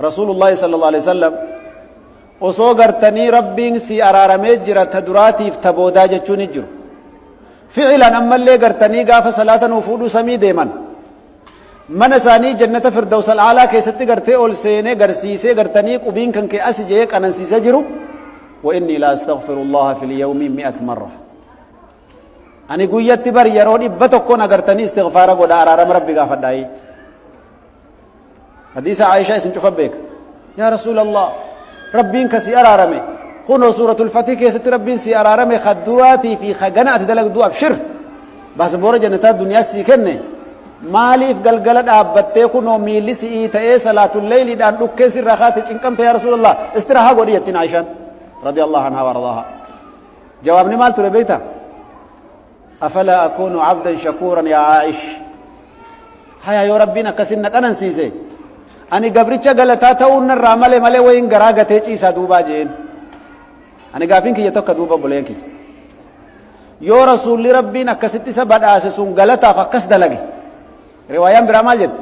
رسول الله صلى الله عليه وسلم osoo gartanii rabbiin si araaramee jira ta duraatiif ta boodaa jechuun jiru fi'ilan ammallee gartanii gaafa salaata nuu fuudhuu samii deeman mana isaanii jannata firdawsal aalaa keessatti gartee ol seenee garsiisee gartanii qubiin kan kee as jee qanansiisee jiru wa inni la astaghfirullaha fil yawmi 100 marra ani guyyatti bar yeroo 100 agartanii istighfaara godha araarama rabbi gaafadhaayi hadiisa Aisha isin cufa beek ya rasulallah ربين كسي أرارمي خنو سورة الفتح كيست ربين سي أرارمي خدواتي في خجنات دلق دو أبشر بس بورا جنتا الدنيا سيكني ماليف قلقلت أبتي خنو ميلي سي تأي صلاة الليل دان لكي سي رخاتي چنكم يا رسول الله استراحة قوليتين عائشة رضي الله عنها ورضاها جوابني مال تربيتا أفلا أكون عبدا شكورا يا عائش هيا يا ربنا كسنك أنا نسيسي ani gabricha galataa ta'uun narraa malee wayin garaa gatee ciisaa duubaa jeen ani gaafin kiyya tokko duuba buleen kiyya yoo rasuulli rabbiin akkasitti isa badhaase sun galataaf akkas dalage riwaayaan biraa maal jette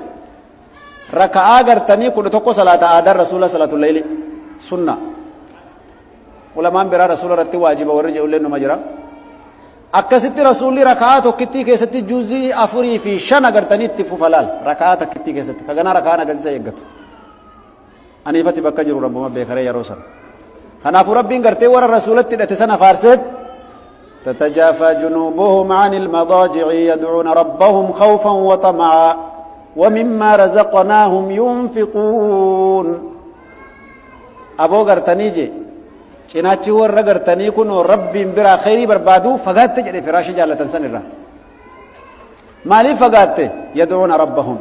raka'aa gartanii 11 salaata aadaa rasuula salaatul layli sunna ulamaan biraa rasuula irratti waajiba warri je'ulleen numa jira akkasitti rasuulli raka'aa tokkittii keessatti juzii 4 fi 5 agartanii itti fufalaal raka'aa tokkittii keessatti kagana raka'aan agarsiisa eeggatu aniifatti bakka jiru rabbuma beekaree yeroo san kanaafuu rabbiin gartee warra rasuulatti hidhate sana faarseet تتجافى جنوبهم عن المضاجع يدعون ربهم خوفا وطمعا ومما رزقناهم ينفقون أبو غرتنيجي cinaachi warra gartanii kun rabbiin biraa khayrii barbaadu fagaatte jedhe firaashi jaalatan san irraa maaliif fagaatte yad'uuna rabbahum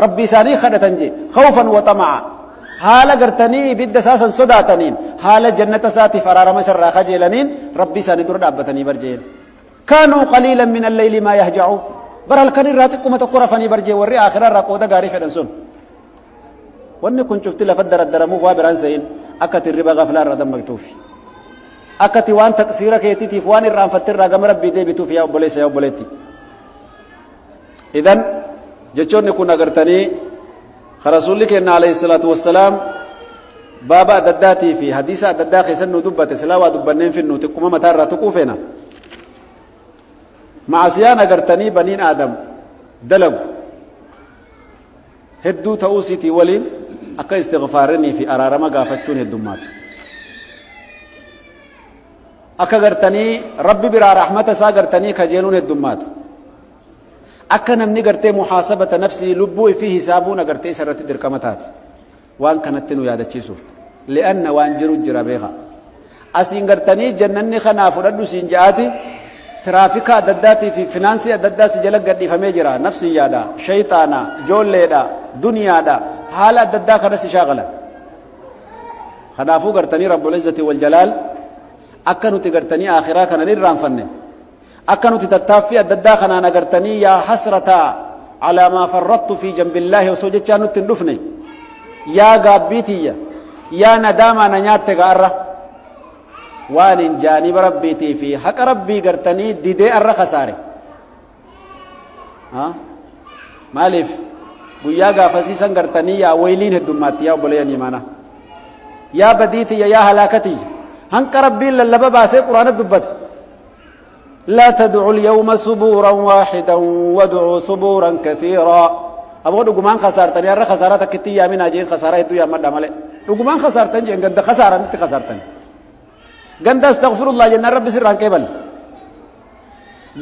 rabbi isaanii kadhatan je khawfan wa tama'a haala gartanii ibidda isaasan sodaataniin haala jannata isaatiif araarama isarraa kajeelaniin rabbi isaanii dura dhaabbatanii barjeen kaanuu qaliilan min alleyli maa yahja'u bar halkan irraa xiqquma tokko rafanii barjee warri aakhira irraa qooda gaarii fedhan sun wanni kun cufti lafa daraddaramuuf waa biraan se'in akkati riba gaflaa irraa dammaqtuufi akkati waan taqsiira keetiitiif waan irraanfatte irraa gama rabbii deebituuf yaa obboleessa yaa obboleetti idan jechoonni kun agartanii rasuulli keenya alayhi salaatu wassalaam baaba adda addaatii fi hadiisa adda addaa keessatti nu dubbate silaa waa dubbanneen finnu xiqquma mataa irraa tuquu feena maasiyaan agartanii baniin aadam dalagu hedduu ta'uu siitii waliin akka istighfaarinii fi araarama gaafachuun heddummaatu akka gartanii rabbi biraa rahmata isaa gartanii kajeeluun heddummaatu akka namni gartee muhaasabata nafsii lubbuu fi hisaabuun agartee isa irratti dirqama taate waan kanatti nu yaadachiisuuf li'anna waan jiru jira beeka asiin gartanii jannanni kanaa fudhadhu siin ja'aati tiraafika adda addaatii fi finaansii adda addaa si jala gadhiifamee jira nafsiyyaadha shayxaana ijoolleedha duniyaadha haala adda addaa kanas shaagala kanaafuu gartanii rabbul izzati wal jalaal akka nuti gartanii aakhiraa kanan irraanfanne akka nuti tattaaffii adda addaa kanaan agartanii yaa hasrata alaa maa farrattu fi janbillaahi osoo jechaa nutti hin dhufne yaa gaabbiitiyya yaa nadaamaa na nyaatte ga'arra waan hin jaaniba rabbiitii fi haqa rabbii gartanii didee arra kasaare maaliif guyyaa gaafasiisan gartanii yaa wayliin heddummaatti yaa obboleeyyan imaana yaa badiitiyya yaa halaakatiyya hanqa rabbiin lallaba baasee quraana dubbate لا تدعوا اليوم ثبورا واحدا وادعوا ثبورا كثيرا أبو دقمان خسارتني أرى خسارتك كتير من أجين خسارة يدو يا مدام عليه دقمان خسارتني جن قد خسارة نت خسارتني قد استغفر الله جن رب سرّان كبل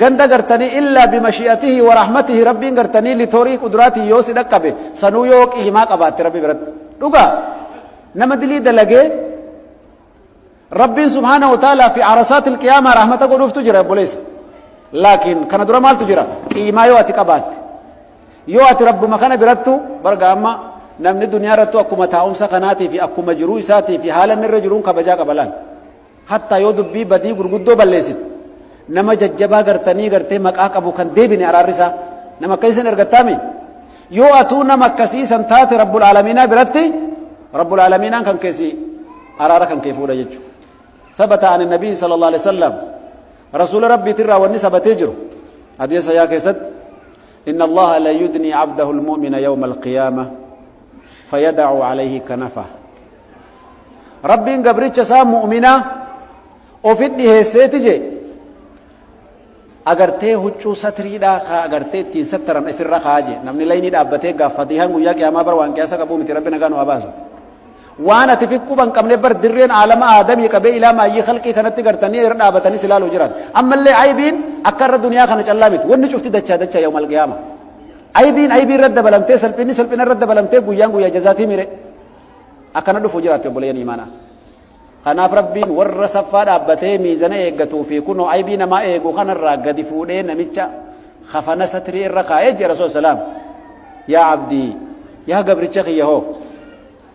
قد قرتني إلا بمشيئته ورحمته ربي قرتني لتوري قدراته يوسي دكبه سنويوك إيماك أبات ربي برد دقا نمدلي دلقه ربي سبحانه وتعالى في عرصات القيامة رحمتك ونف تجرى بوليس لكن كان درا مال تجرى إيما يواتي قبات يواتي رب مكان برتو برقا أما نمن الدنيا رتو أكو متاعم سقناتي في أكو مجروي ساتي في حالا الرجلون كبجا قبلان حتى يودب بي بدي قرقدو بلسد نما ججبا قرتني قرتي مكاك أبو كان ديبني أرارسا نما كيسن ارغتامي يواتو نما كسيسا تاتي رب العالمين برتي رب العالمين كان كيسي أرارا كان كيفودا يجو ثبت عن النبي صلى الله عليه وسلم رسول ربي ترى والنسبة تجرو حديث يا كيسد إن الله لا يدني عبده المؤمن يوم القيامة فيدع عليه كنفه ربين قبرتش سام مؤمنا وفده سيتجي agartee huccuu satriidhaa agartee ittiin sattaran ifirra kaaje namni layni dhaabbatee gaafatihan guyyaa qiyaamaa bar waan qiyaasa qabu miti rabbi nagaan waa baasu waan ati fi quban qabne bar dirreen aalama aadamii qabee ilaa maayyii khalqii kanatti gartanii irra dhaabatanii silaaluu jiraat ammallee aybiin akka irra duniyaa kana callaa miti wanni cufti dachaa yawmal qiyaama aybiin irra dabalamtee salphina irra dabalamtee guyyaan guyyaa jazaatii mire akkana dhufu jiraatti obboleeyyan imaanaa kanaaf rabbiin warra saffaa dhaabbatee miizana eeggatuu fi kunoo aybii namaa eegu kanarraa gadi fuudhee namicha khafana satrii irra kaa'ee jira rasuul salaam yaa abdii yaa gabricha kiyya hoo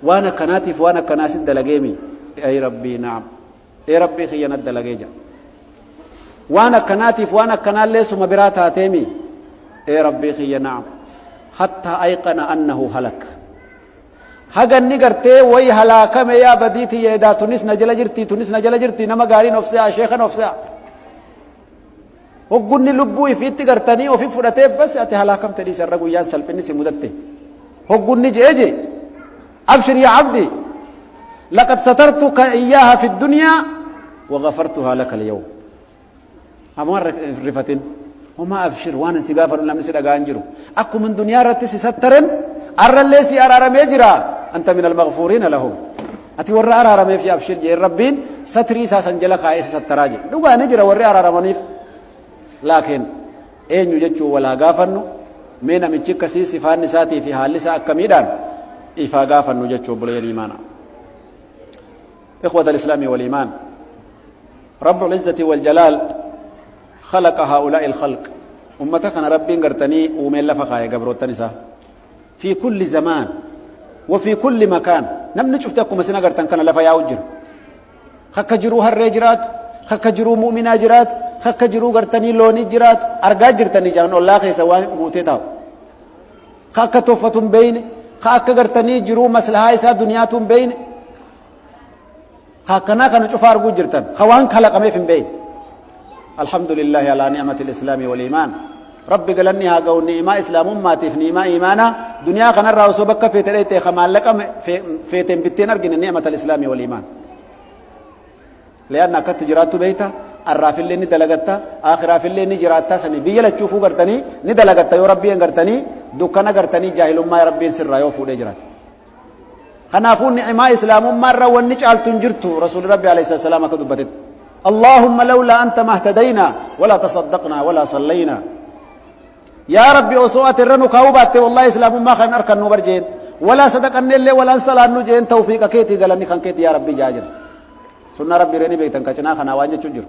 waan akkanaatiif waan akkanaasit dalageemi ay rabbii naam ee rabbii kiyya nat dalagee jira waan akkanaatiif waan akkanaallee suma biraa taateemi ee rabbii kiyya naam hattaa ayqana annahu halak haganni gartee way halaakame yaa badiiti yeedaa tunis na jala jirti nama gaariin ofse'a sheekan ofse'a hoggunni lubbuu ifiitti gartanii ofi fudhatee bas ati halaakamte dhiisarra guyyaan salphinni si mudatte hoggunni jeeje abshir yaa abdi laqad satartuka iyyaaha fi ddunyaa wagafartuhaa laka alyawm amaan rifatin homaa abshir waan si gaafadhu namni si dhaga'an jiru akkuma duniyaa irratti si sattaren arrallee si araaramee jira anta min almaghfuriina lahum ati warra araaramee fi abshir jee rabbiin satrii isaa san jala kaa'ee sattaraa je dhugaa ni jira warri araaramaniif laakiin eenyu jechuu walaa gaafannu mee namichi akkasii sifaan isaatii fi haalli isaa akkamiidhaan ifaa gaafannu jechuu obboleeyyan imaana إخوة الإسلام والإيمان رب العزة والجلال خلق هؤلاء الخلق أمتك ربي قرتني ومن لفقا يا قبر التنسى في كل زمان وفي كل مكان نم شفتكم مسنا قرتن كان لفا يا وجر خك جرو هالرجرات خك جرو مؤمنا جرات خك جرو قرتني لوني جرات أرجع جرتني جان الله خي سوان بوتي تاو خك توفة بين خك قرتني جرو مسلها إسا دنياتهم بين خكنا كانوا شفار جرتن خوان خلق ما في بين الحمد لله على نعمة الإسلام والإيمان ربي قالني ها قول نعمة إسلام ما تف نعمة إيمانا دنيا خنا الرأسو بك في تلاتة خمال لك في تنبتين أرجن نعمة الإسلام والإيمان لأن كت جرات بيتا الرافع اللي ندلقتا آخر رافع اللي نجراتا سني بيلا تشوفوا قرتني ندلقتا يا ربي قرتني دكنا قرتني جاهل ما يا ربي سر رايو فودي جرات خنافون نعمة إسلام مرة ونجعل تنجرتو رسول ربي عليه الصلاة والسلام كتبتت اللهم لولا أنت ما اهتدينا ولا تصدقنا ولا صلينا يا ربي أسوأت الرنو كاوبات والله إسلام ما خن أركن نوبرجين ولا صدقني اللي ولا انسلا نجين توفيق كيتي قالني خن كيتي يا ربي جاجر سنة ربي رني بيتن كچنا خنا واجه چجر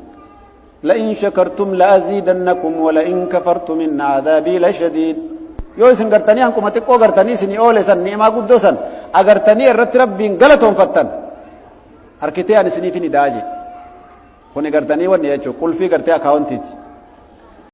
لئن شكرتم لأزيدنكم ولئن كفرتم من عذابي لشديد يو سن غرتني انكم تقو غرتني سني اول سن نعما قدو سن اغرتني رت ربي غلطون فتن اركتي ان سني فيني داجي كوني غرتني وني يچو قل في غرتي اكاونتي